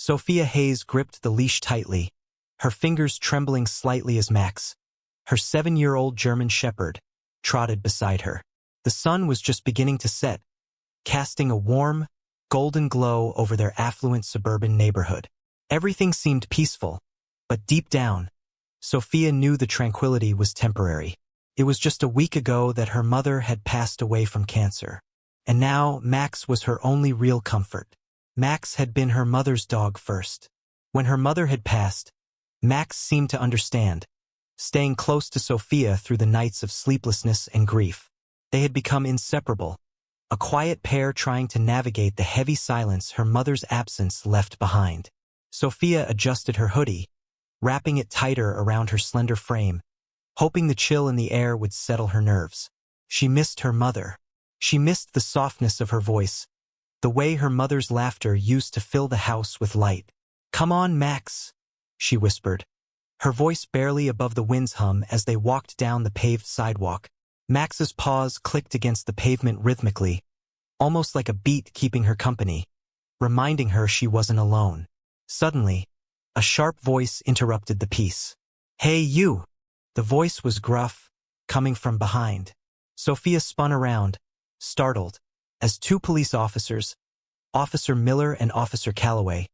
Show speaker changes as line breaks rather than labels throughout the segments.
Sophia Hayes gripped the leash tightly, her fingers trembling slightly as Max, her 7-year-old German shepherd, trotted beside her. The sun was just beginning to set, casting a warm, golden glow over their affluent suburban neighborhood. Everything seemed peaceful, but deep down, Sophia knew the tranquility was temporary. It was just a week ago that her mother had passed away from cancer. And now Max was her only real comfort. Max had been her mother's dog first. When her mother had passed, Max seemed to understand, staying close to Sophia through the nights of sleeplessness and grief. They had become inseparable, a quiet pair trying to navigate the heavy silence her mother's absence left behind. Sophia adjusted her hoodie, wrapping it tighter around her slender frame, hoping the chill in the air would settle her nerves. She missed her mother. She missed the softness of her voice, the way her mother's laughter used to fill the house with light. "Come on, Max," she whispered, her voice barely above the wind's hum as they walked down the paved sidewalk. Max's paws clicked against the pavement rhythmically, almost like a beat keeping her company, reminding her she wasn't alone. Suddenly, a sharp voice interrupted the peace. "Hey, you!" The voice was gruff, coming from behind. Sophia spun around, startled, as 2 police officers, Officer Miller and Officer Calloway,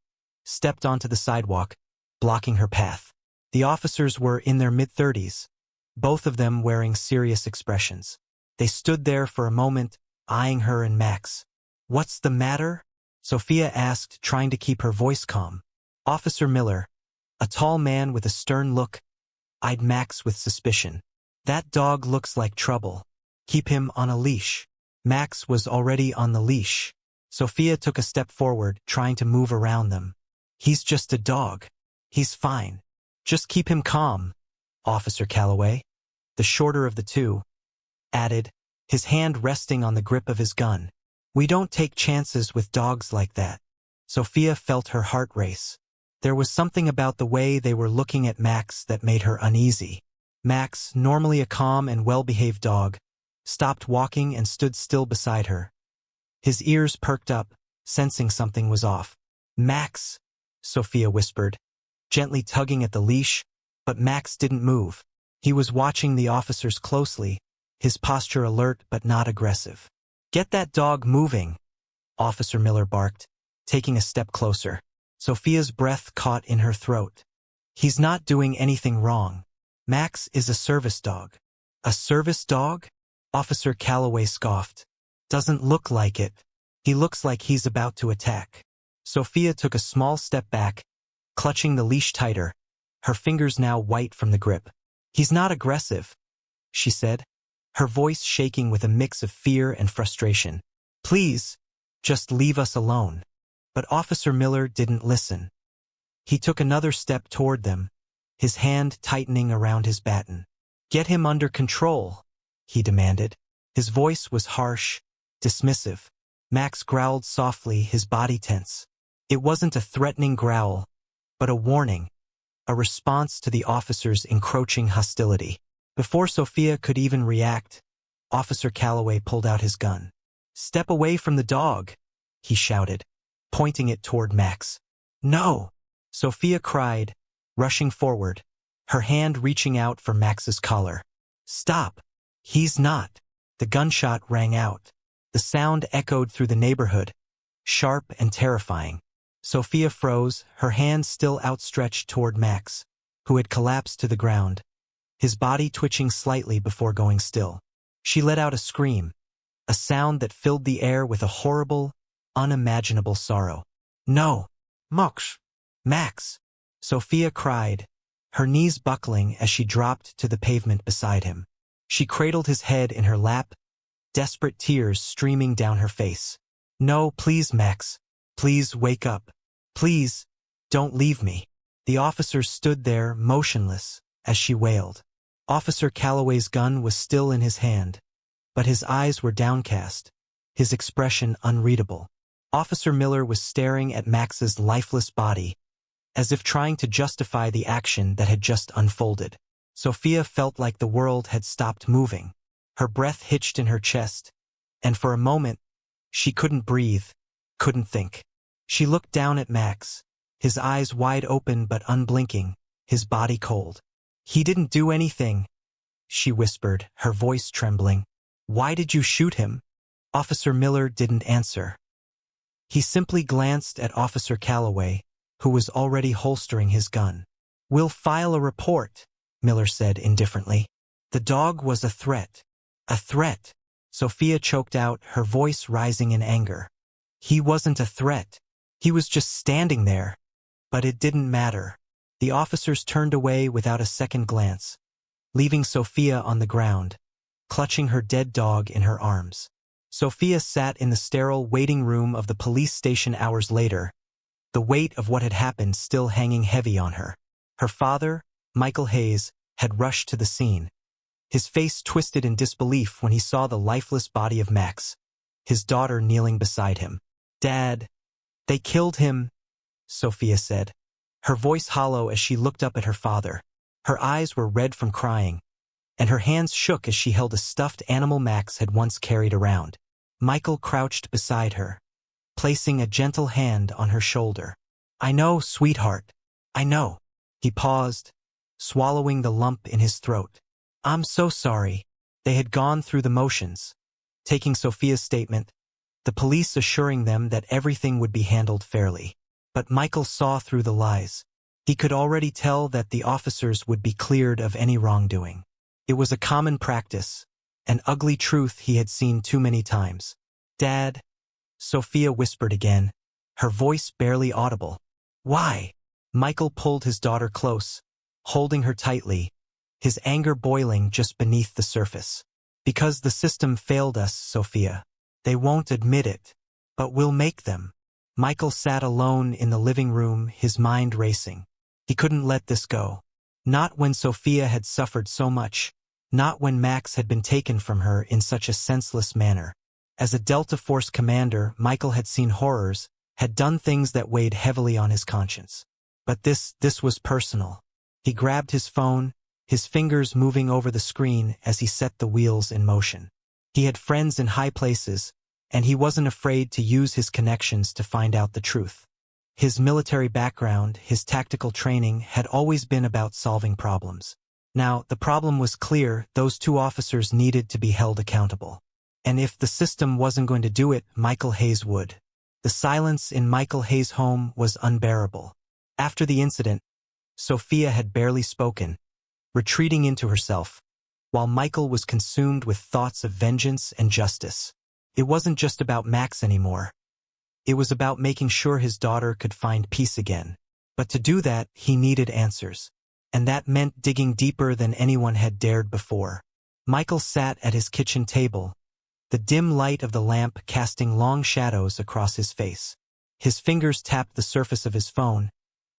stepped onto the sidewalk, blocking her path. The officers were in their mid-30s, both of them wearing serious expressions. They stood there for a moment, eyeing her and Max. "What's the matter?" Sophia asked, trying to keep her voice calm. Officer Miller, a tall man with a stern look, eyed Max with suspicion. "That dog looks like trouble. Keep him on a leash." Max was already on the leash. Sophia took a step forward, trying to move around them. "He's just a dog. He's fine. Just keep him calm," Officer Calloway, the shorter of the two, added, his hand resting on the grip of his gun. "We don't take chances with dogs like that." Sophia felt her heart race. There was something about the way they were looking at Max that made her uneasy. Max, normally a calm and well-behaved dog, stopped walking and stood still beside her. His ears perked up, sensing something was off. "Max," Sophia whispered, gently tugging at the leash, but Max didn't move. He was watching the officers closely, his posture alert but not aggressive. "Get that dog moving," Officer Miller barked, taking a step closer. Sophia's breath caught in her throat. "He's not doing anything wrong. Max is a service dog." "A service dog?" Officer Calloway scoffed. "Doesn't look like it. He looks like he's about to attack." Sophia took a small step back, clutching the leash tighter, her fingers now white from the grip. "He's not aggressive," she said, her voice shaking with a mix of fear and frustration. "Please, just leave us alone." But Officer Miller didn't listen. He took another step toward them, his hand tightening around his baton. "Get him under control," he demanded. His voice was harsh, dismissive. Max growled softly, his body tense. It wasn't a threatening growl, but a warning, a response to the officer's encroaching hostility. Before Sophia could even react, Officer Calloway pulled out his gun. "Step away from the dog," he shouted, pointing it toward Max. "No!" Sophia cried, rushing forward, her hand reaching out for Max's collar. "Stop! He's not!" The gunshot rang out. The sound echoed through the neighborhood, sharp and terrifying. Sophia froze, her hand still outstretched toward Max, who had collapsed to the ground, his body twitching slightly before going still. She let out a scream, a sound that filled the air with a horrible, unimaginable sorrow. "No! Max!" Sophia cried, her knees buckling as she dropped to the pavement beside him. She cradled his head in her lap, desperate tears streaming down her face. "No, please, Max. Please wake up. Please, don't leave me." The officer stood there, motionless, as she wailed. Officer Calloway's gun was still in his hand, but his eyes were downcast, his expression unreadable. Officer Miller was staring at Max's lifeless body, as if trying to justify the action that had just unfolded. Sophia felt like the world had stopped moving. Her breath hitched in her chest, and for a moment, she couldn't breathe, couldn't think. She looked down at Max, his eyes wide open but unblinking, his body cold. "He didn't do anything," she whispered, her voice trembling. "Why did you shoot him?" Officer Miller didn't answer. He simply glanced at Officer Calloway, who was already holstering his gun. "We'll file a report," Miller said indifferently. The dog was a threat. A threat. Sophia choked out, her voice rising in anger. He wasn't a threat. He was just standing there. But it didn't matter. The officers turned away without a second glance, leaving Sophia on the ground, clutching her dead dog in her arms. Sophia sat in the sterile waiting room of the police station hours later, the weight of what had happened still hanging heavy on her. Her father, Michael Hayes, had rushed to the scene, his face twisted in disbelief when he saw the lifeless body of Max, his daughter kneeling beside him. "Dad, they killed him," Sophia said, her voice hollow as she looked up at her father. Her eyes were red from crying, and her hands shook as she held a stuffed animal Max had once carried around. Michael crouched beside her, placing a gentle hand on her shoulder. "I know, sweetheart. I know." He paused, swallowing the lump in his throat. "I'm so sorry." They had gone through the motions, taking Sophia's statement, the police assuring them that everything would be handled fairly. But Michael saw through the lies. He could already tell that the officers would be cleared of any wrongdoing. It was a common practice, an ugly truth he had seen too many times. "Dad," Sophia whispered again, her voice barely audible. "Why?" Michael pulled his daughter close, holding her tightly, his anger boiling just beneath the surface. "Because the system failed us, Sophia. They won't admit it, but we'll make them." Michael sat alone in the living room, his mind racing. He couldn't let this go. Not when Sophia had suffered so much. Not when Max had been taken from her in such a senseless manner. As a Delta Force commander, Michael had seen horrors, had done things that weighed heavily on his conscience. But this was personal. He grabbed his phone, his fingers moving over the screen as he set the wheels in motion. He had friends in high places, and he wasn't afraid to use his connections to find out the truth. His military background, his tactical training had always been about solving problems. Now, the problem was clear: those two officers needed to be held accountable. And if the system wasn't going to do it, Michael Hayes would. The silence in Michael Hayes' home was unbearable. After the incident, Sophia had barely spoken, retreating into herself, while Michael was consumed with thoughts of vengeance and justice. It wasn't just about Max anymore. It was about making sure his daughter could find peace again. But to do that, he needed answers. And that meant digging deeper than anyone had dared before. Michael sat at his kitchen table, the dim light of the lamp casting long shadows across his face. His fingers tapped the surface of his phone,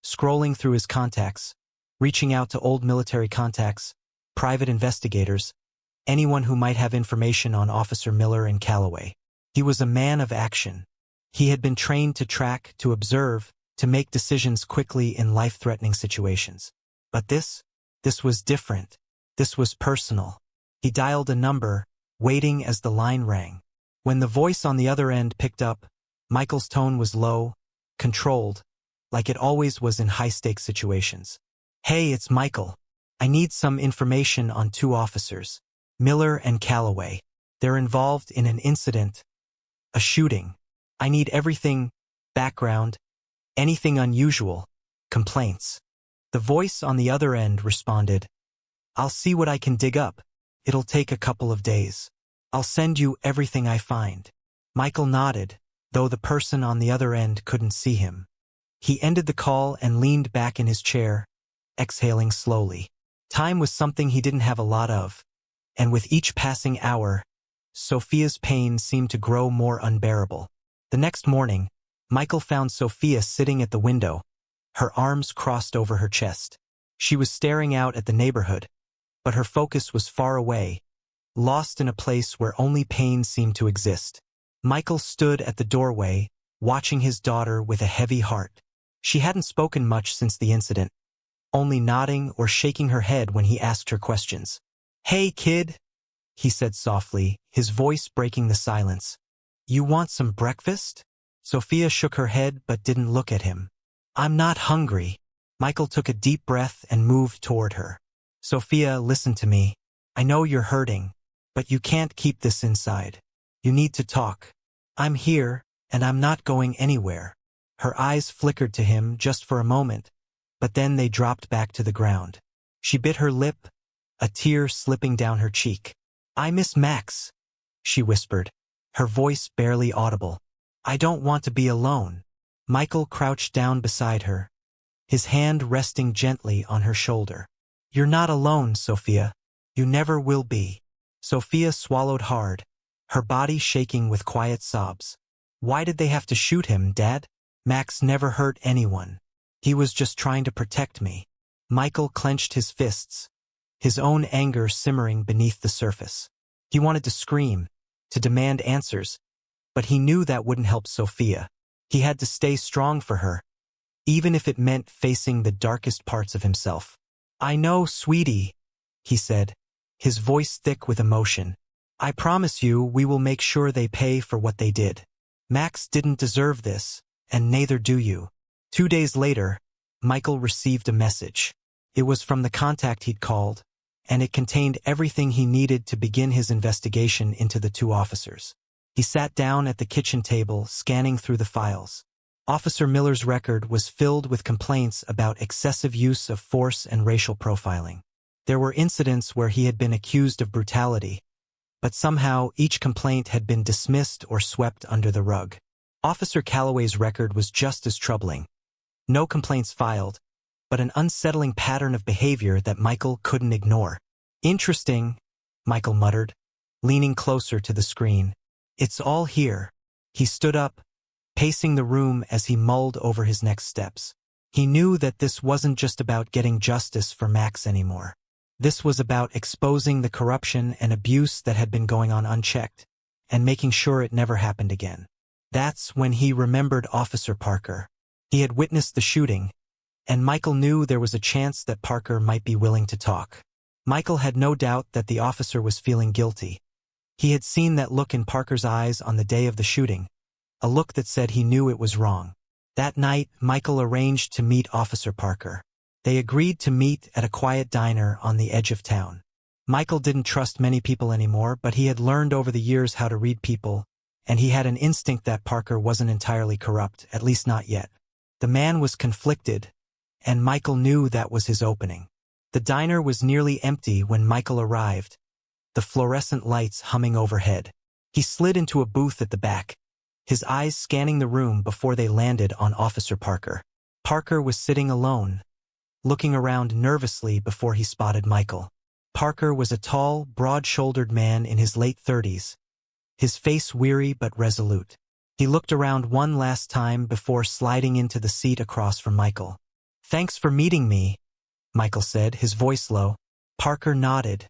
scrolling through his contacts, reaching out to old military contacts, private investigators, anyone who might have information on Officer Miller and Calloway. He was a man of action. He had been trained to track, to observe, to make decisions quickly in life-threatening situations. But this was different. This was personal. He dialed a number, waiting as the line rang. When the voice on the other end picked up, Michael's tone was low, controlled, like it always was in high-stakes situations. "Hey, it's Michael. I need some information on two officers, Miller and Calloway. They're involved in an incident, a shooting. I need everything, background, anything unusual, complaints." The voice on the other end responded, "I'll see what I can dig up. It'll take a couple of days. I'll send you everything I find." Michael nodded, though the person on the other end couldn't see him. He ended the call and leaned back in his chair, exhaling slowly. Time was something he didn't have a lot of, and with each passing hour, Sophia's pain seemed to grow more unbearable. The next morning, Michael found Sophia sitting at the window, her arms crossed over her chest. She was staring out at the neighborhood, but her focus was far away, lost in a place where only pain seemed to exist. Michael stood at the doorway, watching his daughter with a heavy heart. She hadn't spoken much since the incident, only nodding or shaking her head when he asked her questions. "Hey, kid," he said softly, his voice breaking the silence. "You want some breakfast?" Sophia shook her head but didn't look at him. I'm not hungry. Michael took a deep breath and moved toward her. Sophia, listen to me. I know you're hurting, but you can't keep this inside. You need to talk. I'm here, and I'm not going anywhere. Her eyes flickered to him just for a moment, but then they dropped back to the ground. She bit her lip, a tear slipping down her cheek. I miss Max, she whispered, her voice barely audible. I don't want to be alone. Michael crouched down beside her, his hand resting gently on her shoulder. You're not alone, Sophia. You never will be. Sophia swallowed hard, her body shaking with quiet sobs. Why did they have to shoot him, Dad? Max never hurt anyone. He was just trying to protect me. Michael clenched his fists, his own anger simmering beneath the surface. He wanted to scream, to demand answers, but he knew that wouldn't help Sophia. He had to stay strong for her, even if it meant facing the darkest parts of himself. I know, sweetie, he said, his voice thick with emotion. I promise you we will make sure they pay for what they did. Max didn't deserve this, and neither do you. 2 days later, Michael received a message. It was from the contact he'd called, and it contained everything he needed to begin his investigation into the 2 officers. He sat down at the kitchen table, scanning through the files. Officer Miller's record was filled with complaints about excessive use of force and racial profiling. There were incidents where he had been accused of brutality, but somehow each complaint had been dismissed or swept under the rug. Officer Calloway's record was just as troubling. No complaints filed, but an unsettling pattern of behavior that Michael couldn't ignore. Interesting, Michael muttered, leaning closer to the screen. It's all here. He stood up, pacing the room as he mulled over his next steps. He knew that this wasn't just about getting justice for Max anymore. This was about exposing the corruption and abuse that had been going on unchecked, and making sure it never happened again. That's when he remembered Officer Parker. He had witnessed the shooting, and Michael knew there was a chance that Parker might be willing to talk. Michael had no doubt that the officer was feeling guilty. He had seen that look in Parker's eyes on the day of the shooting, a look that said he knew it was wrong. That night, Michael arranged to meet Officer Parker. They agreed to meet at a quiet diner on the edge of town. Michael didn't trust many people anymore, but he had learned over the years how to read people, and he had an instinct that Parker wasn't entirely corrupt, at least not yet. The man was conflicted, and Michael knew that was his opening. The diner was nearly empty when Michael arrived, the fluorescent lights humming overhead. He slid into a booth at the back, his eyes scanning the room before they landed on Officer Parker. Parker was sitting alone, looking around nervously before he spotted Michael. Parker was a tall, broad-shouldered man in his late 30s, his face weary but resolute. He looked around one last time before sliding into the seat across from Michael. Thanks for meeting me, Michael said, his voice low. Parker nodded,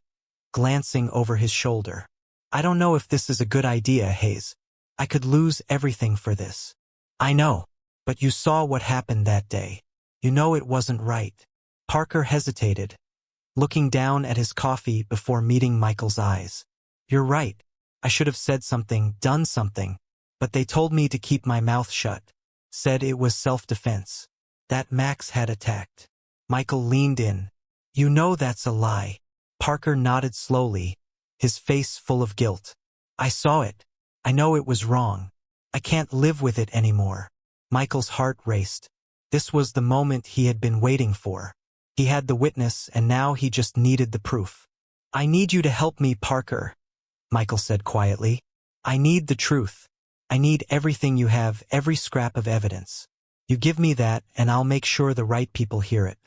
glancing over his shoulder. I don't know if this is a good idea, Hayes. I could lose everything for this. I know, but you saw what happened that day. You know it wasn't right. Parker hesitated, looking down at his coffee before meeting Michael's eyes. You're right. I should have said something, done something, but they told me to keep my mouth shut. Said it was self-defense. That Max had attacked. Michael leaned in. You know that's a lie. Parker nodded slowly, his face full of guilt. I saw it. I know it was wrong. I can't live with it anymore. Michael's heart raced. This was the moment he had been waiting for. He had the witness, and now he just needed the proof. I need you to help me, Parker, Michael said quietly. I need the truth. I need everything you have, every scrap of evidence. You give me that, and I'll make sure the right people hear it.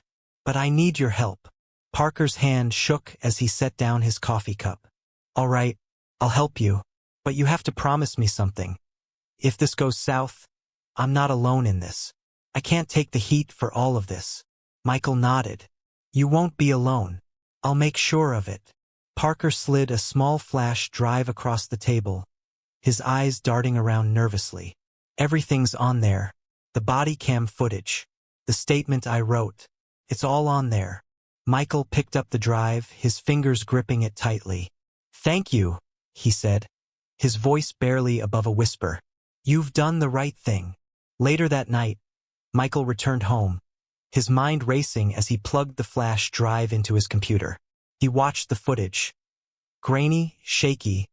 But I need your help. Parker's hand shook as he set down his coffee cup. All right, I'll help you, but you have to promise me something. If this goes south, I'm not alone in this. I can't take the heat for all of this. Michael nodded. You won't be alone. I'll make sure of it. Parker slid a small flash drive across the table, his eyes darting around nervously. Everything's on there. The body cam footage. The statement I wrote. It's all on there. Michael picked up the drive, his fingers gripping it tightly. Thank you, he said, his voice barely above a whisper. You've done the right thing. Later that night, Michael returned home, his mind racing as he plugged the flash drive into his computer. He watched the footage. Grainy, shaky,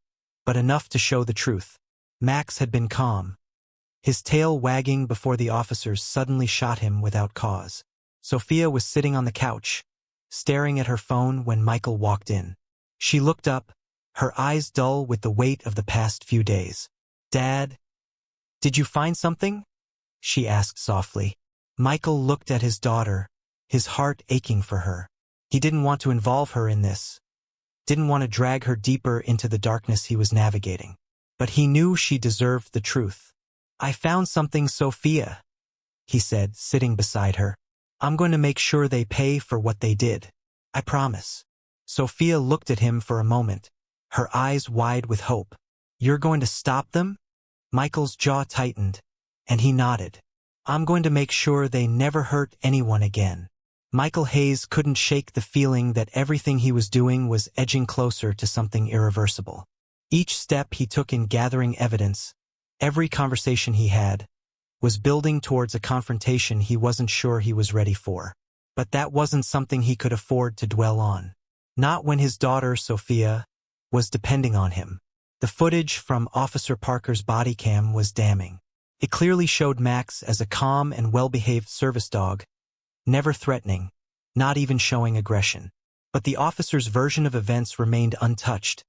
but enough to show the truth. Max had been calm, his tail wagging before the officers suddenly shot him without cause. Sophia was sitting on the couch, staring at her phone when Michael walked in. She looked up, her eyes dull with the weight of the past few days. "Dad, did you find something?" she asked softly. Michael looked at his daughter, his heart aching for her. He didn't want to involve her in this, didn't want to drag her deeper into the darkness he was navigating. But he knew she deserved the truth. "I found something, Sophia," he said, sitting beside her. "I'm going to make sure they pay for what they did. I promise." Sophia looked at him for a moment, her eyes wide with hope. "You're going to stop them?" Michael's jaw tightened, and he nodded. "I'm going to make sure they never hurt anyone again." Michael Hayes couldn't shake the feeling that everything he was doing was edging closer to something irreversible. Each step he took in gathering evidence, every conversation he had, was building towards a confrontation he wasn't sure he was ready for. But that wasn't something he could afford to dwell on. Not when his daughter, Sophia, was depending on him. The footage from Officer Parker's body cam was damning. It clearly showed Max as a calm and well-behaved service dog, never threatening, not even showing aggression. But the officer's version of events remained untouched.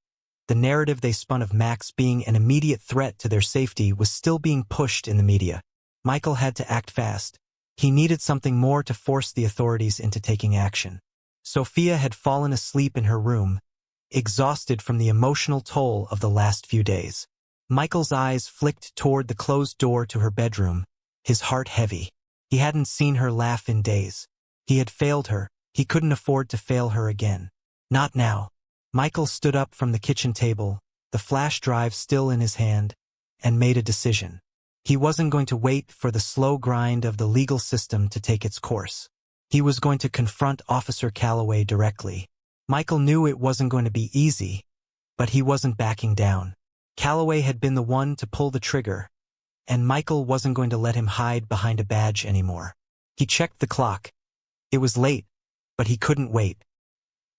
The narrative they spun of Max being an immediate threat to their safety was still being pushed in the media. Michael had to act fast. He needed something more to force the authorities into taking action. Sophia had fallen asleep in her room, exhausted from the emotional toll of the last few days. Michael's eyes flicked toward the closed door to her bedroom, his heart heavy. He hadn't seen her laugh in days. He had failed her. He couldn't afford to fail her again. Not now. Michael stood up from the kitchen table, the flash drive still in his hand, and made a decision. He wasn't going to wait for the slow grind of the legal system to take its course. He was going to confront Officer Calloway directly. Michael knew it wasn't going to be easy, but he wasn't backing down. Calloway had been the one to pull the trigger, and Michael wasn't going to let him hide behind a badge anymore. He checked the clock. It was late, but he couldn't wait.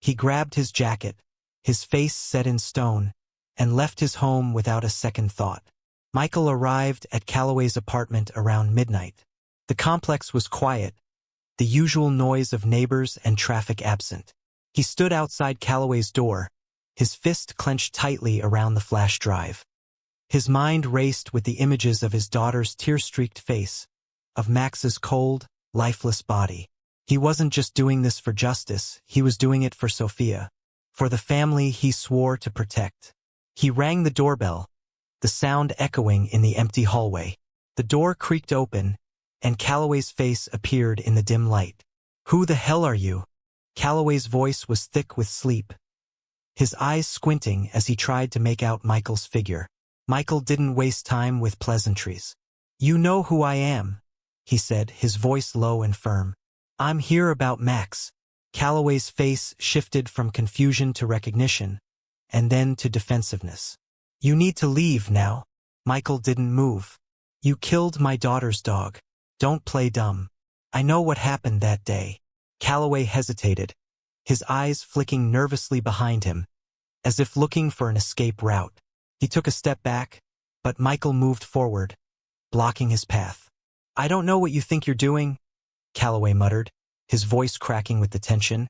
He grabbed his jacket, his face set in stone, and left his home without a second thought. Michael arrived at Calloway's apartment around midnight. The complex was quiet, the usual noise of neighbors and traffic absent. He stood outside Calloway's door, his fist clenched tightly around the flash drive. His mind raced with the images of his daughter's tear-streaked face, of Max's cold, lifeless body. He wasn't just doing this for justice, he was doing it for Sophia, for the family he swore to protect. He rang the doorbell, the sound echoing in the empty hallway. The door creaked open, and Calloway's face appeared in the dim light. "Who the hell are you?" Calloway's voice was thick with sleep, his eyes squinting as he tried to make out Michael's figure. Michael didn't waste time with pleasantries. "You know who I am," he said, his voice low and firm. "I'm here about Max." Calloway's face shifted from confusion to recognition, and then to defensiveness. "You need to leave now." Michael didn't move. "You killed my daughter's dog. Don't play dumb. I know what happened that day." Calloway hesitated, his eyes flicking nervously behind him, as if looking for an escape route. He took a step back, but Michael moved forward, blocking his path. "I don't know what you think you're doing," Calloway muttered, his voice cracking with the tension.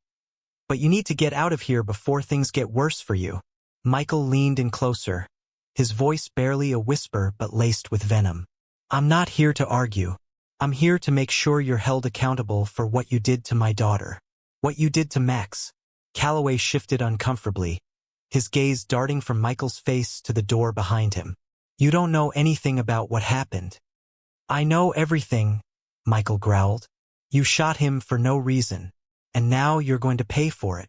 "But you need to get out of here before things get worse for you." Michael leaned in closer, his voice barely a whisper but laced with venom. "I'm not here to argue. I'm here to make sure you're held accountable for what you did to my daughter. What you did to Max." Calloway shifted uncomfortably, his gaze darting from Michael's face to the door behind him. "You don't know anything about what happened." "I know everything," Michael growled. "You shot him for no reason, and now you're going to pay for it."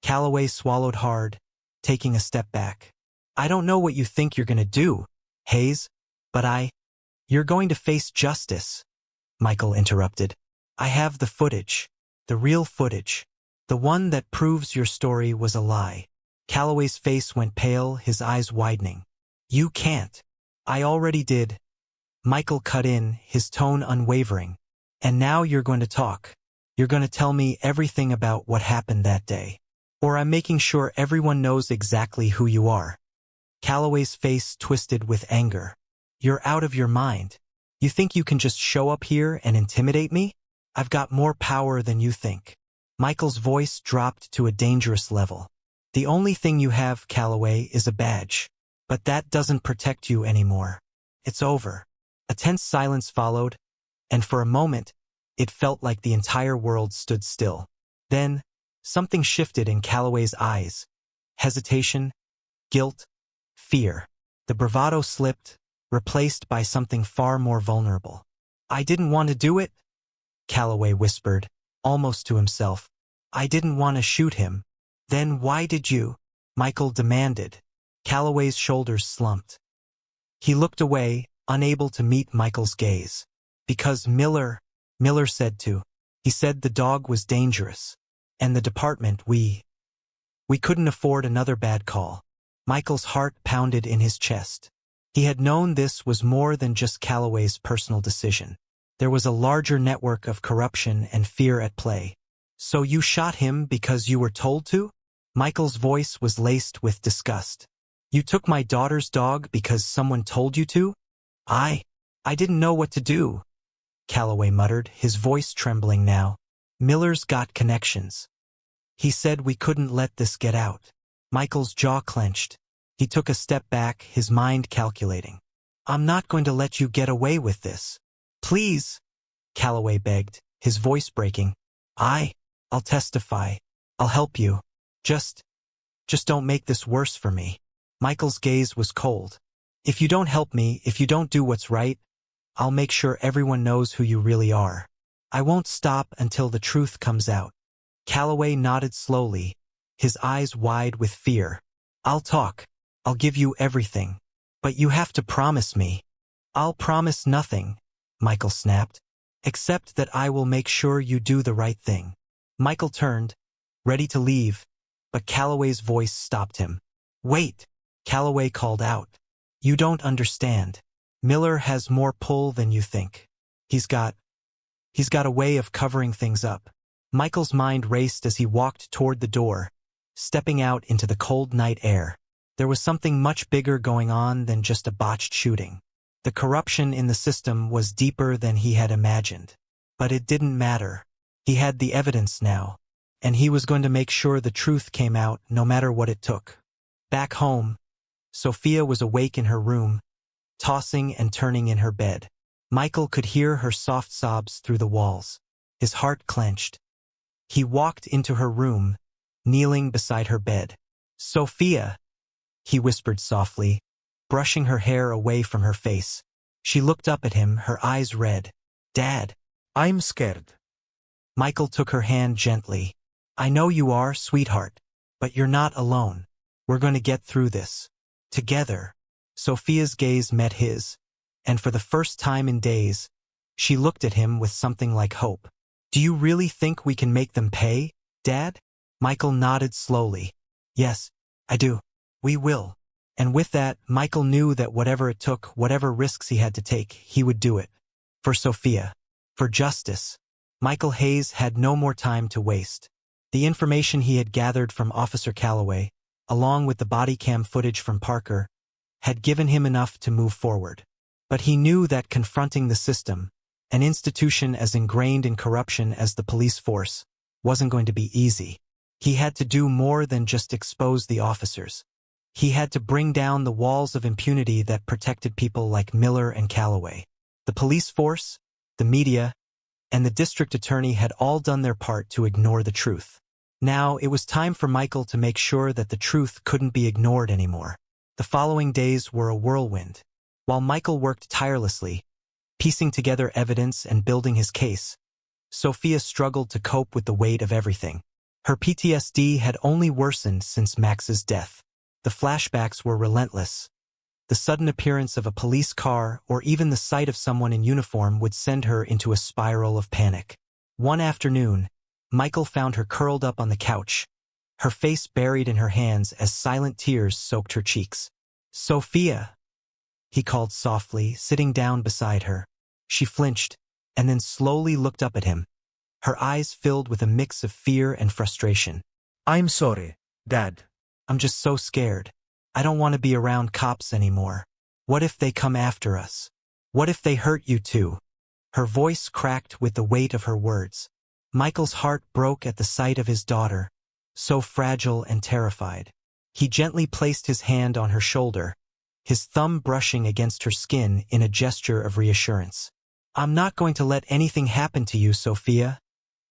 Calloway swallowed hard, taking a step back. "I don't know what you think you're going to do, Hayes, but You're going to face justice," Michael interrupted. "I have the footage, the real footage, the one that proves your story was a lie." Calloway's face went pale, his eyes widening. "You can't." "I already did." Michael cut in, his tone unwavering. And now you're going to talk. You're going to tell me everything about what happened that day. Or I'm making sure everyone knows exactly who you are. Calloway's face twisted with anger. You're out of your mind. You think you can just show up here and intimidate me? I've got more power than you think. Michael's voice dropped to a dangerous level. The only thing you have, Calloway, is a badge. But that doesn't protect you anymore. It's over. A tense silence followed, and for a moment, it felt like the entire world stood still. Then, something shifted in Calloway's eyes. Hesitation, guilt, fear. The bravado slipped, replaced by something far more vulnerable. I didn't want to do it, Calloway whispered, almost to himself. I didn't want to shoot him. Then why did you? Michael demanded. Calloway's shoulders slumped. He looked away, unable to meet Michael's gaze. Because Miller said to. He said the dog was dangerous. And the department, we couldn't afford another bad call. Michael's heart pounded in his chest. He had known this was more than just Calloway's personal decision. There was a larger network of corruption and fear at play. So you shot him because you were told to? Michael's voice was laced with disgust. You took my daughter's dog because someone told you to? I didn't know what to do, Calloway muttered, his voice trembling now. Miller's got connections. He said we couldn't let this get out. Michael's jaw clenched. He took a step back, his mind calculating. I'm not going to let you get away with this. Please, Calloway begged, his voice breaking. I'll testify. I'll help you. Just don't make this worse for me. Michael's gaze was cold. If you don't help me, if you don't do what's right, I'll make sure everyone knows who you really are. I won't stop until the truth comes out. Calloway nodded slowly, his eyes wide with fear. I'll talk. I'll give you everything. But you have to promise me. I'll promise nothing, Michael snapped, except that I will make sure you do the right thing. Michael turned, ready to leave, but Calloway's voice stopped him. Wait, Calloway called out. You don't understand. Miller has more pull than you think. He's got a way of covering things up. Michael's mind raced as he walked toward the door, stepping out into the cold night air. There was something much bigger going on than just a botched shooting. The corruption in the system was deeper than he had imagined. But it didn't matter. He had the evidence now, and he was going to make sure the truth came out no matter what it took. Back home, Sophia was awake in her room, tossing and turning in her bed. Michael could hear her soft sobs through the walls. His heart clenched. He walked into her room, kneeling beside her bed. Sophia, he whispered softly, brushing her hair away from her face. She looked up at him, her eyes red. Dad, I'm scared. Michael took her hand gently. I know you are, sweetheart, but you're not alone. We're going to get through this. Together. Sophia's gaze met his, and for the first time in days, she looked at him with something like hope. Do you really think we can make them pay, Dad? Michael nodded slowly. Yes, I do. We will. And with that, Michael knew that whatever it took, whatever risks he had to take, he would do it. For Sophia. For justice. Michael Hayes had no more time to waste. The information he had gathered from Officer Calloway, along with the body cam footage from Parker, had given him enough to move forward. But he knew that confronting the system, an institution as ingrained in corruption as the police force, wasn't going to be easy. He had to do more than just expose the officers. He had to bring down the walls of impunity that protected people like Miller and Calloway. The police force, the media, and the district attorney had all done their part to ignore the truth. Now it was time for Michael to make sure that the truth couldn't be ignored anymore. The following days were a whirlwind. While Michael worked tirelessly, piecing together evidence and building his case, Sophia struggled to cope with the weight of everything. Her PTSD had only worsened since Max's death. The flashbacks were relentless. The sudden appearance of a police car or even the sight of someone in uniform would send her into a spiral of panic. One afternoon, Michael found her curled up on the couch, her face buried in her hands as silent tears soaked her cheeks. Sophia, he called softly, sitting down beside her. She flinched, and then slowly looked up at him, her eyes filled with a mix of fear and frustration.
I'm sorry, Dad.
I'm just so scared. I don't want to be around cops anymore. What if they come after us? What if they hurt you too? Her voice cracked with the weight of her words. Michael's heart broke at the sight of his daughter, so fragile and terrified. He gently placed his hand on her shoulder, his thumb brushing against her skin in a gesture of reassurance. I'm not going to let anything happen to you, Sophia,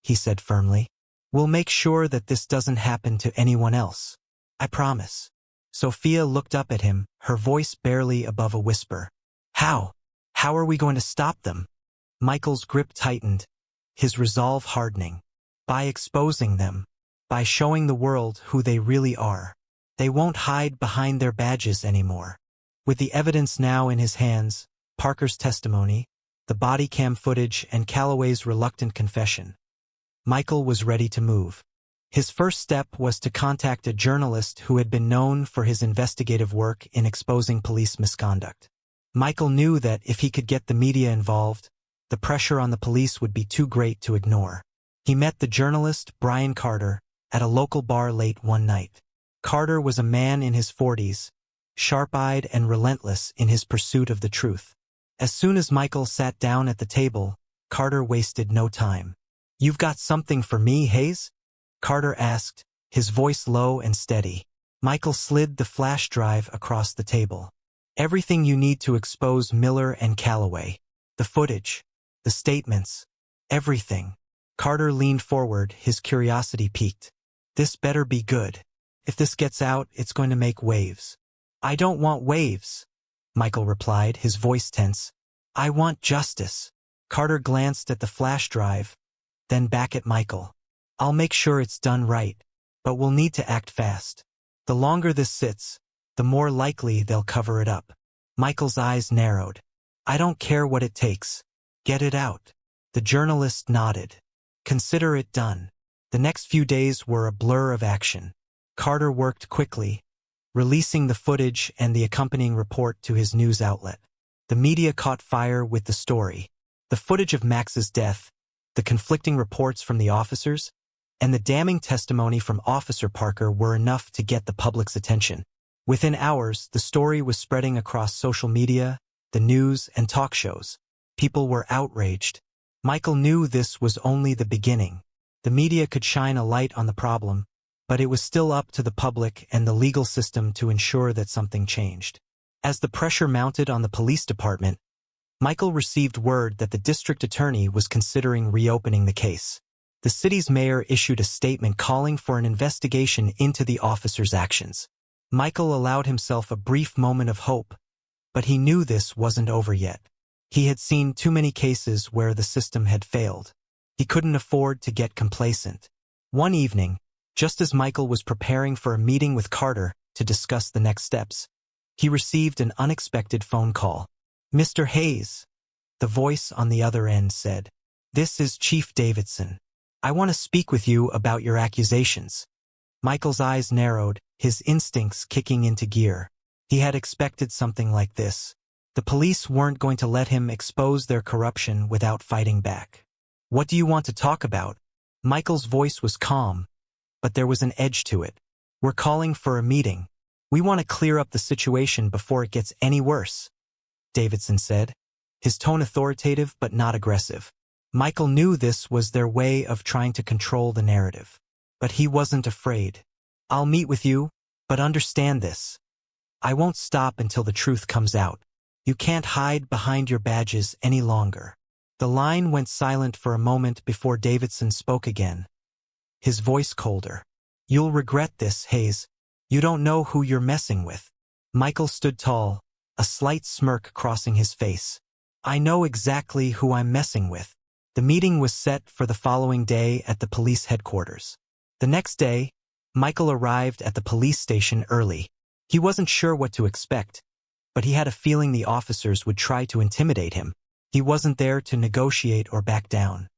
he said firmly. We'll make sure that this doesn't happen to anyone else. I promise. Sophia looked up at him, her voice barely above a whisper. How? How are we going to stop them? Michael's grip tightened, his resolve hardening. By exposing them. By showing the world who they really are. They won't hide behind their badges anymore. With the evidence now in his hands, Parker's testimony, the body cam footage, and Calloway's reluctant confession, Michael was ready to move. His first step was to contact a journalist who had been known for his investigative work in exposing police misconduct. Michael knew that if he could get the media involved, the pressure on the police would be too great to ignore. He met the journalist, Brian Carter, at a local bar late one night. Carter was a man in his 40s, sharp-eyed and relentless in his pursuit of the truth. As soon as Michael sat down at the table, Carter wasted no time. You've got something for me, Hayes? Carter asked, his voice low and steady. Michael slid the flash drive across the table. Everything you need to expose Miller and Calloway. The footage. The statements. Everything. Carter leaned forward, his curiosity piqued. This better be good. If this gets out, it's going to make waves. I don't want waves, Michael replied, his voice tense. I want justice. Carter glanced at the flash drive, then back at Michael. I'll make sure it's done right, but we'll need to act fast. The longer this sits, the more likely they'll cover it up. Michael's eyes narrowed. I don't care what it takes. Get it out. The journalist nodded. Consider it done. The next few days were a blur of action. Carter worked quickly, releasing the footage and the accompanying report to his news outlet. The media caught fire with the story. The footage of Max's death, the conflicting reports from the officers, and the damning testimony from Officer Parker were enough to get the public's attention. Within hours, the story was spreading across social media, the news, and talk shows. People were outraged. Michael knew this was only the beginning. The media could shine a light on the problem, but it was still up to the public and the legal system to ensure that something changed. As the pressure mounted on the police department, Michael received word that the district attorney was considering reopening the case. The city's mayor issued a statement calling for an investigation into the officer's actions. Michael allowed himself a brief moment of hope, but he knew this wasn't over yet. He had seen too many cases where the system had failed. He couldn't afford to get complacent. One evening, just as Michael was preparing for a meeting with Carter to discuss the next steps, he received an unexpected phone call. Mr. Hayes, the voice on the other end said, this is Chief Davidson. I want to speak with you about your accusations. Michael's eyes narrowed, his instincts kicking into gear. He had expected something like this. The police weren't going to let him expose their corruption without fighting back. What do you want to talk about? Michael's voice was calm, but there was an edge to it. We're calling for a meeting. We want to clear up the situation before it gets any worse, Davidson said, his tone authoritative but not aggressive. Michael knew this was their way of trying to control the narrative. But he wasn't afraid. I'll meet with you, but understand this. I won't stop until the truth comes out. You can't hide behind your badges any longer. The line went silent for a moment before Davidson spoke again, his voice colder. You'll regret this, Hayes. You don't know who you're messing with. Michael stood tall, a slight smirk crossing his face. I know exactly who I'm messing with. The meeting was set for the following day at the police headquarters. The next day, Michael arrived at the police station early. He wasn't sure what to expect, but he had a feeling the officers would try to intimidate him. He wasn't there to negotiate or back down.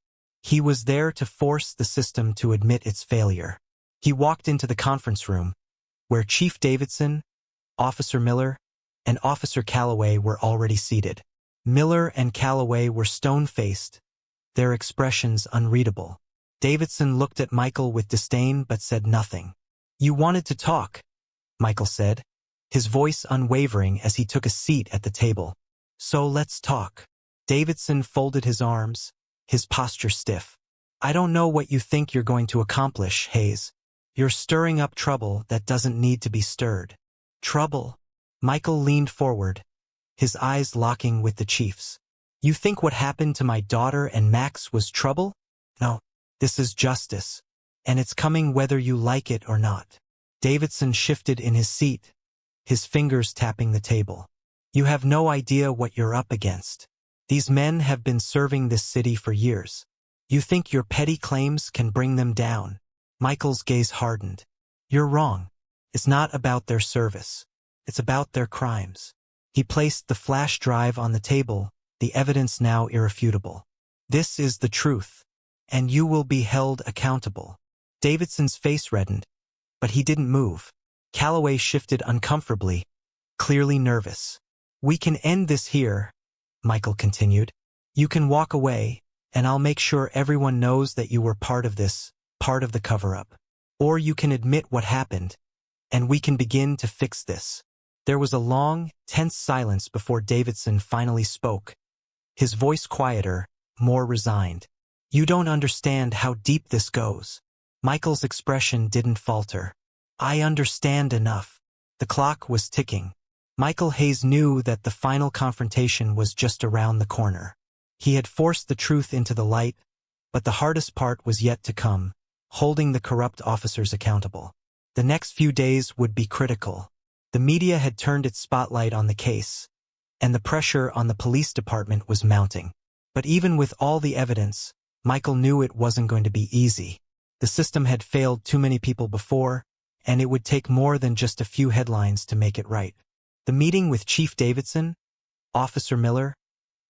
He was there to force the system to admit its failure. He walked into the conference room, where Chief Davidson, Officer Miller, and Officer Calloway were already seated. Miller and Calloway were stone-faced, their expressions unreadable. Davidson looked at Michael with disdain but said nothing. "You wanted to talk," Michael said, his voice unwavering as he took a seat at the table. "So let's talk." Davidson folded his arms, his posture stiff. "I don't know what you think you're going to accomplish, Hayes. You're stirring up trouble that doesn't need to be stirred." "Trouble?" Michael leaned forward, his eyes locking with the chief's. "You think what happened to my daughter and Max was trouble? No, this is justice, and it's coming whether you like it or not." Davidson shifted in his seat, his fingers tapping the table. "You have no idea what you're up against. These men have been serving this city for years. You think your petty claims can bring them down?" Michael's gaze hardened. "You're wrong. It's not about their service. It's about their crimes." He placed the flash drive on the table, the evidence now irrefutable. "This is the truth, and you will be held accountable." Davidson's face reddened, but he didn't move. Calloway shifted uncomfortably, clearly nervous. "We can end this here," Michael continued. "You can walk away, and I'll make sure everyone knows that you were part of this, part of the cover-up. Or you can admit what happened, and we can begin to fix this." There was a long, tense silence before Davidson finally spoke, his voice quieter, more resigned. "You don't understand how deep this goes." Michael's expression didn't falter. "I understand enough." The clock was ticking. Michael Hayes knew that the final confrontation was just around the corner. He had forced the truth into the light, but the hardest part was yet to come, holding the corrupt officers accountable. The next few days would be critical. The media had turned its spotlight on the case, and the pressure on the police department was mounting. But even with all the evidence, Michael knew it wasn't going to be easy. The system had failed too many people before, and it would take more than just a few headlines to make it right. The meeting with Chief Davidson, Officer Miller,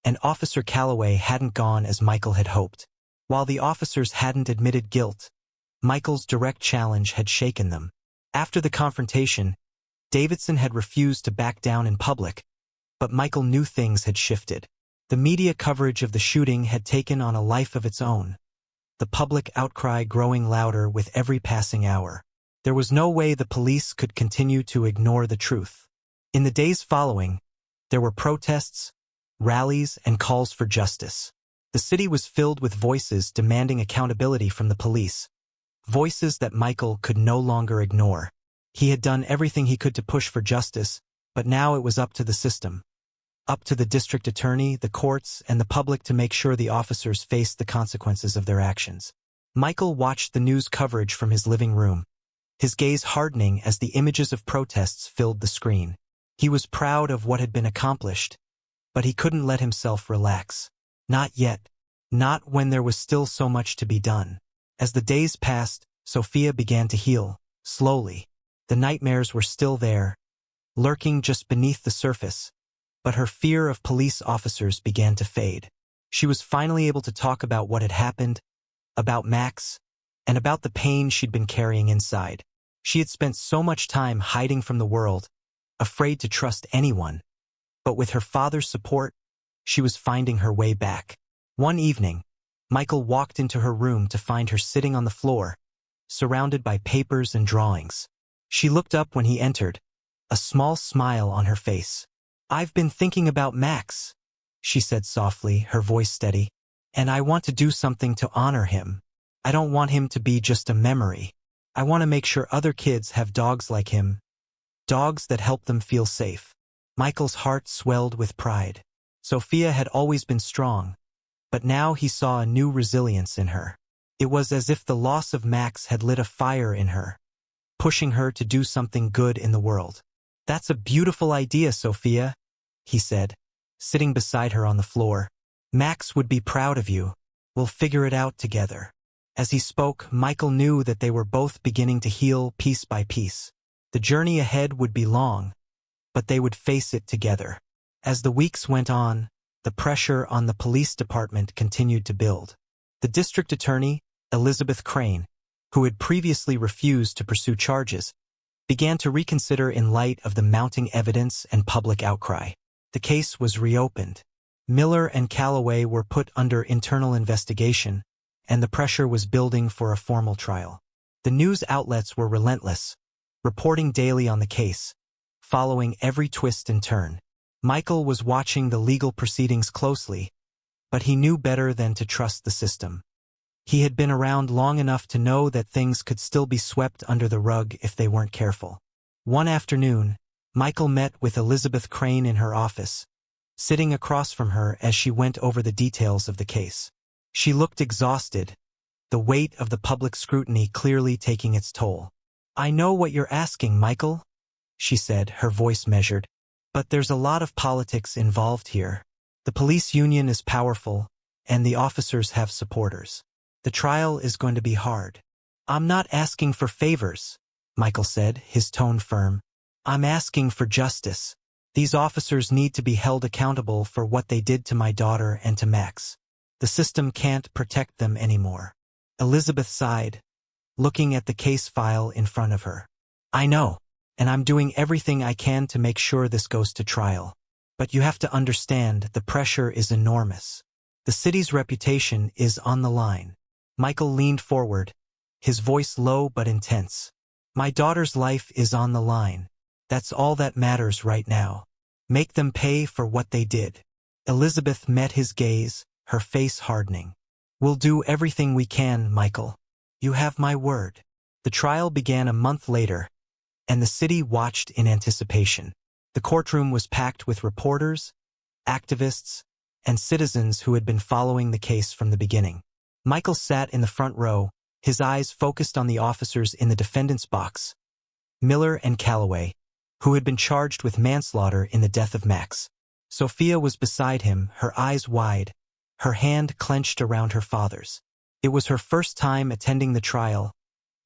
and Officer Calloway hadn't gone as Michael had hoped. While the officers hadn't admitted guilt, Michael's direct challenge had shaken them. After the confrontation, Davidson had refused to back down in public, but Michael knew things had shifted. The media coverage of the shooting had taken on a life of its own, the public outcry growing louder with every passing hour. There was no way the police could continue to ignore the truth. In the days following, there were protests, rallies, and calls for justice. The city was filled with voices demanding accountability from the police, voices that Michael could no longer ignore. He had done everything he could to push for justice, but now it was up to the system. Up to the district attorney, the courts, and the public to make sure the officers faced the consequences of their actions. Michael watched the news coverage from his living room, his gaze hardening as the images of protests filled the screen. He was proud of what had been accomplished, but he couldn't let himself relax. Not yet. Not when there was still so much to be done. As the days passed, Sophia began to heal, slowly. The nightmares were still there, lurking just beneath the surface, but her fear of police officers began to fade. She was finally able to talk about what had happened, about Max, and about the pain she'd been carrying inside. She had spent so much time hiding from the world, afraid to trust anyone. But with her father's support, she was finding her way back. One evening, Michael walked into her room to find her sitting on the floor, surrounded by papers and drawings. She looked up when he entered, a small smile on her face. "I've been thinking about Max," she said softly, her voice steady, "and I want to do something to honor him. I don't want him to be just a memory. I want to make sure other kids have dogs like him, dogs that help them feel safe." Michael's heart swelled with pride. Sophia had always been strong, but now he saw a new resilience in her. It was as if the loss of Max had lit a fire in her, pushing her to do something good in the world. "That's a beautiful idea, Sophia," he said, sitting beside her on the floor. "Max would be proud of you. We'll figure it out together." As he spoke, Michael knew that they were both beginning to heal piece by piece. The journey ahead would be long, but they would face it together. As the weeks went on, the pressure on the police department continued to build. The district attorney, Elizabeth Crane, who had previously refused to pursue charges, began to reconsider in light of the mounting evidence and public outcry. The case was reopened. Miller and Calloway were put under internal investigation, and the pressure was building for a formal trial. The news outlets were relentless, reporting daily on the case, following every twist and turn. Michael was watching the legal proceedings closely, but he knew better than to trust the system. He had been around long enough to know that things could still be swept under the rug if they weren't careful. One afternoon, Michael met with Elizabeth Crane in her office, sitting across from her as she went over the details of the case. She looked exhausted, the weight of the public scrutiny clearly taking its toll. "I know what you're asking, Michael," she said, her voice measured. "But there's a lot of politics involved here. The police union is powerful, and the officers have supporters. The trial is going to be hard." "I'm not asking for favors," Michael said, his tone firm. "I'm asking for justice. These officers need to be held accountable for what they did to my daughter and to Max. The system can't protect them anymore." Elizabeth sighed, looking at the case file in front of her. "I know, and I'm doing everything I can to make sure this goes to trial. But you have to understand, the pressure is enormous. The city's reputation is on the line." Michael leaned forward, his voice low but intense. "My daughter's life is on the line. That's all that matters right now. Make them pay for what they did." Elizabeth met his gaze, her face hardening. "We'll do everything we can, Michael. You have my word." The trial began a month later, and the city watched in anticipation. The courtroom was packed with reporters, activists, and citizens who had been following the case from the beginning. Michael sat in the front row, his eyes focused on the officers in the defendant's box, Miller and Calloway, who had been charged with manslaughter in the death of Max. Sophia was beside him, her eyes wide, her hand clenched around her father's. It was her first time attending the trial,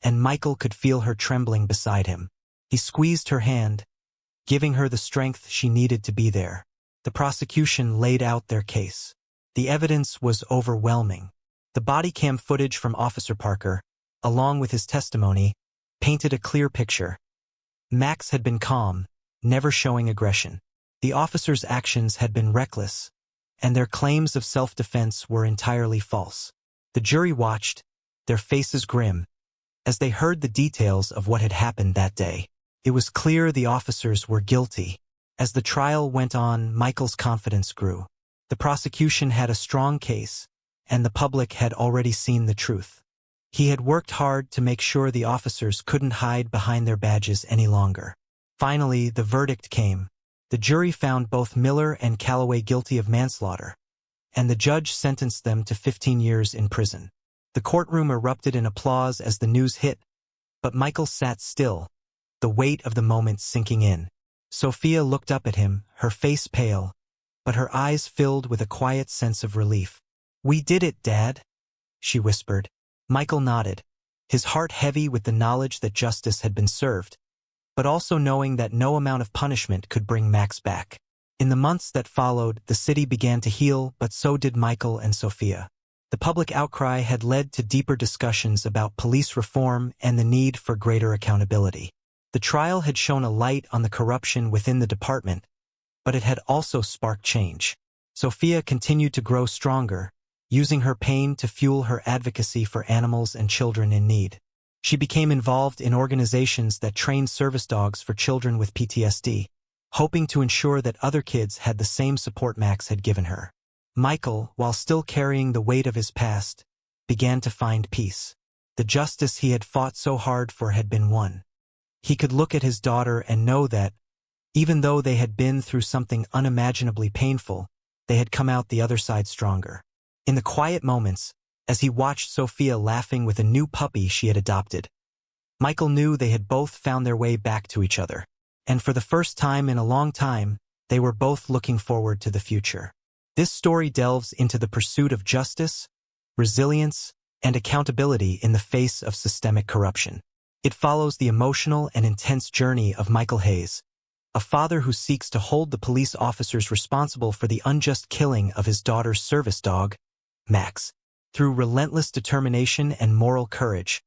and Michael could feel her trembling beside him. He squeezed her hand, giving her the strength she needed to be there. The prosecution laid out their case. The evidence was overwhelming. The body cam footage from Officer Parker, along with his testimony, painted a clear picture. Max had been calm, never showing aggression. The officers' actions had been reckless, and their claims of self-defense were entirely false. The jury watched, their faces grim, as they heard the details of what had happened that day. It was clear the officers were guilty. As the trial went on, Michael's confidence grew. The prosecution had a strong case, and the public had already seen the truth. He had worked hard to make sure the officers couldn't hide behind their badges any longer. Finally, the verdict came. The jury found both Miller and Calloway guilty of manslaughter, and the judge sentenced them to 15 years in prison. The courtroom erupted in applause as the news hit, but Michael sat still, the weight of the moment sinking in. Sophia looked up at him, her face pale, but her eyes filled with a quiet sense of relief. "We did it, Dad," she whispered. Michael nodded, his heart heavy with the knowledge that justice had been served, but also knowing that no amount of punishment could bring Max back. In the months that followed, the city began to heal, but so did Michael and Sophia. The public outcry had led to deeper discussions about police reform and the need for greater accountability. The trial had shown a light on the corruption within the department, but it had also sparked change. Sophia continued to grow stronger, using her pain to fuel her advocacy for animals and children in need. She became involved in organizations that trained service dogs for children with PTSD, hoping to ensure that other kids had the same support Max had given her. Michael, while still carrying the weight of his past, began to find peace. The justice he had fought so hard for had been won. He could look at his daughter and know that, even though they had been through something unimaginably painful, they had come out the other side stronger. In the quiet moments, as he watched Sophia laughing with a new puppy she had adopted, Michael knew they had both found their way back to each other. And for the first time in a long time, they were both looking forward to the future. This story delves into the pursuit of justice, resilience, and accountability in the face of systemic corruption. It follows the emotional and intense journey of Michael Hayes, a father who seeks to hold the police officers responsible for the unjust killing of his daughter's service dog, Max. Through relentless determination and moral courage,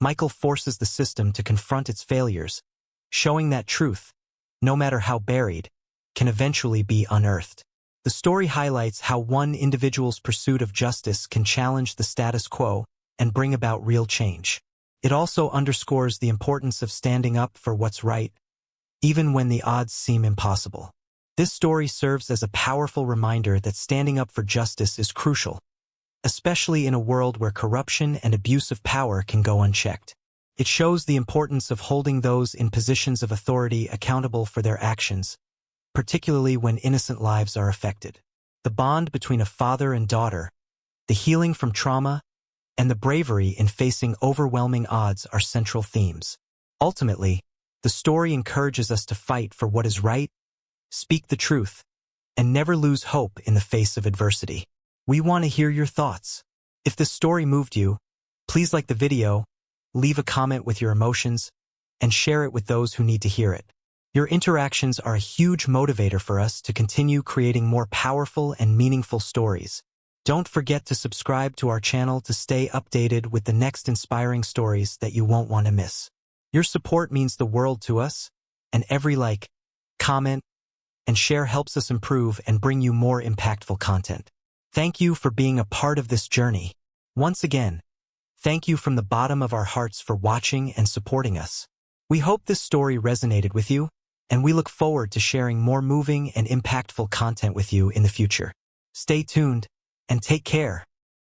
Michael forces the system to confront its failures, showing that truth, no matter how buried, can eventually be unearthed. The story highlights how one individual's pursuit of justice can challenge the status quo and bring about real change. It also underscores the importance of standing up for what's right, even when the odds seem impossible. This story serves as a powerful reminder that standing up for justice is crucial, especially in a world where corruption and abuse of power can go unchecked. It shows the importance of holding those in positions of authority accountable for their actions, particularly when innocent lives are affected. The bond between a father and daughter, the healing from trauma, and the bravery in facing overwhelming odds are central themes. Ultimately, the story encourages us to fight for what is right, speak the truth, and never lose hope in the face of adversity. We want to hear your thoughts. If this story moved you, please like the video, leave a comment with your emotions, and share it with those who need to hear it. Your interactions are a huge motivator for us to continue creating more powerful and meaningful stories. Don't forget to subscribe to our channel to stay updated with the next inspiring stories that you won't want to miss. Your support means the world to us, and every like, comment, and share helps us improve and bring you more impactful content. Thank you for being a part of this journey. Once again, thank you from the bottom of our hearts for watching and supporting us. We hope this story resonated with you, and we look forward to sharing more moving and impactful content with you in the future. Stay tuned, and take care.